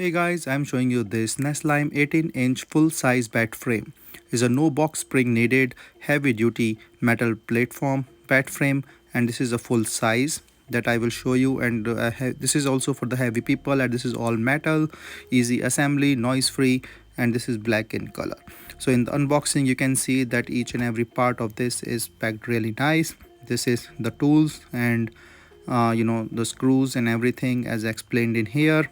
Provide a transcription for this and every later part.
Hey guys, I'm showing you this Neslime 18-inch full-size bed frame. Is a no box spring needed, heavy duty metal platform bed frame, and this is a full size that I will show you. And this is also for the heavy people, and this is all metal, easy assembly, noise free, and this is black in color. So in the unboxing you can see that each and every part of this is packed really nice. This is the tools and the screws and everything as explained in here.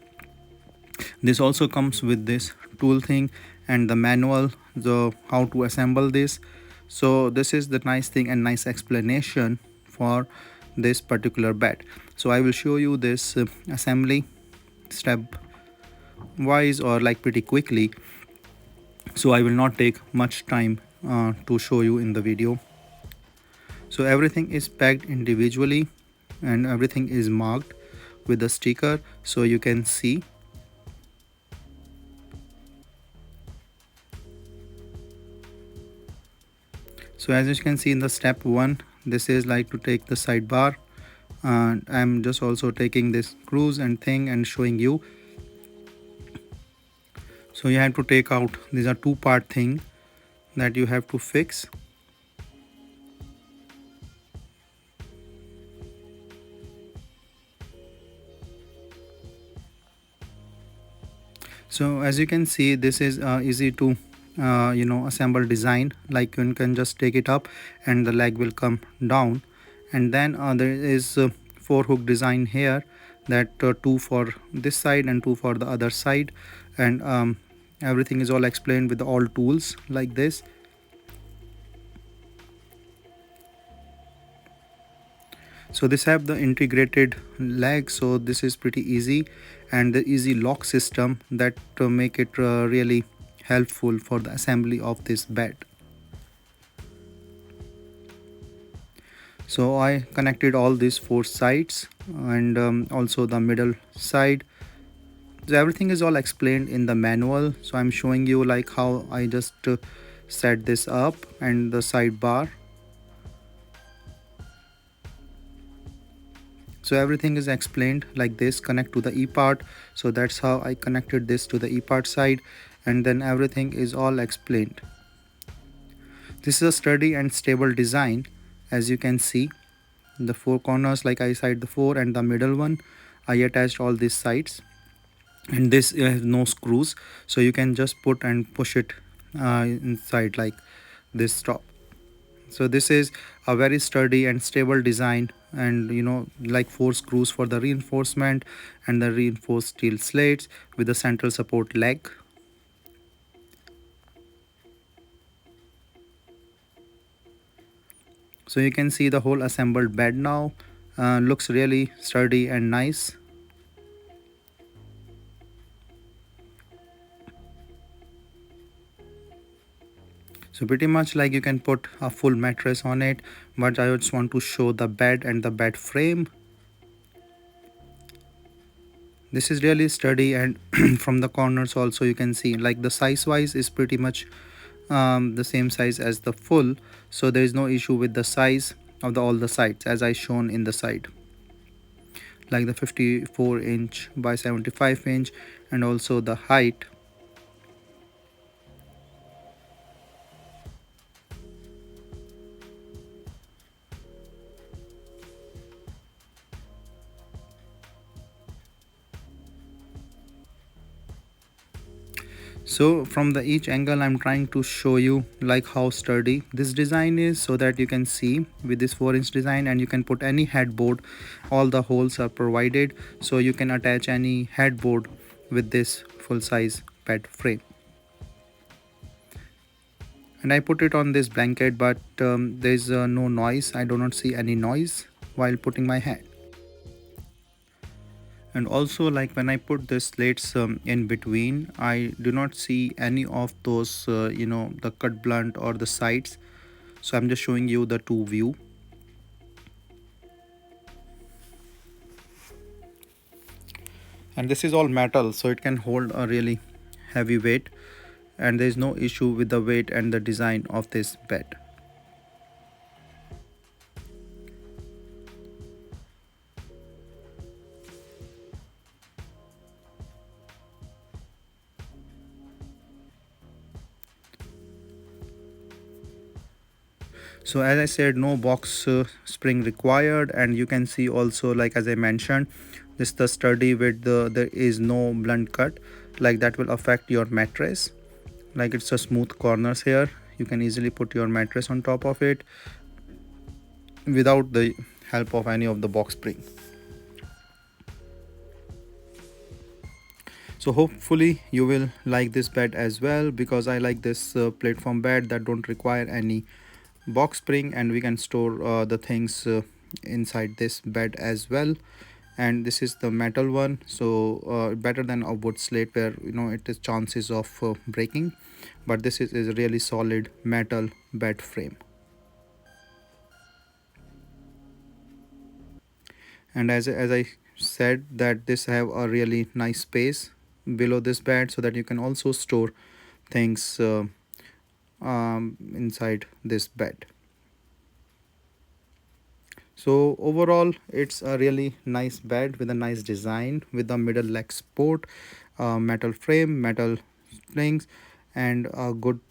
This also comes with this tool thing and the manual, the how to assemble this. So this is the nice thing and nice explanation for this particular bed. So I will show you this assembly step wise or like pretty quickly, so I will not take much time to show you in the video. So everything is packed individually and everything is marked with a sticker so you can see. So as you can see in the step 1, this is like to take the sidebar, and I'm just also taking this screws and thing and showing you. So you have to take out, these are two part thing that you have to fix. So as you can see, this is easy to assemble design. Like you can just take it up and the leg will come down, and then there is four hook design here, that two for this side and two for the other side, and everything is all explained with all tools like this. So this have the integrated leg, so this is pretty easy, and the easy lock system that make it really helpful for the assembly of this bed. So I connected all these four sides and also the middle side. So everything is all explained in the manual, so I'm showing you like how I just set this up and the sidebar. So everything is explained like this, connect to the E part. So that's how I connected this to the E part side, and then everything is all explained. This is a sturdy and stable design. As you can see, the four corners, like I said, the four and the middle one, I attached all these sides, and this has no screws, so you can just put and push it inside like this top. So this is a very sturdy and stable design, and like four screws for the reinforcement and the reinforced steel slates with the central support leg. So you can see the whole assembled bed now. Looks really sturdy and nice. So pretty much like you can put a full mattress on it, but I just want to show the bed and the bed frame. This is really sturdy, and from the corners also you can see like the size wise is pretty much the same size as the full, so there is no issue with the size of all the sides as I shown in the side, like the 54-inch by 75-inch, and also the height. So from the each angle I'm trying to show you like how sturdy this design is, so that you can see with this 4-inch design, and you can put any headboard. All the holes are provided, so you can attach any headboard with this full size bed frame. And I put it on this blanket, but there's no noise. I do not see any noise while putting my head. And also, like when I put the slates in between, I do not see any of those the cut blunt or the sides, so I'm just showing you the two view. And this is all metal, so it can hold a really heavy weight, and there is no issue with the weight and the design of this bed. So as I said, no box spring required, and you can see also, like as I mentioned, this the sturdy with there is no blunt cut, like that will affect your mattress. Like it's a smooth corners here, you can easily put your mattress on top of it without the help of any of the box spring. So hopefully you will like this bed as well, because I like this platform bed that don't require any box spring, and we can store the things inside this bed as well. And this is the metal one, so better than a wood slate where it is chances of breaking, but this is a really solid metal bed frame. And as I said, that this have a really nice space below this bed, so that you can also store things inside this bed. So overall, it's a really nice bed with a nice design, with a middle leg support, metal frame, metal springs, and a good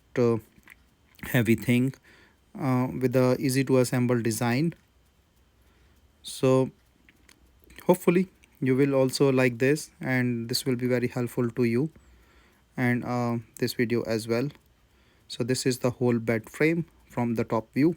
heavy thing with a easy to assemble design. So hopefully you will also like this, and this will be very helpful to you and this video as well. So this is the whole bed frame from the top view.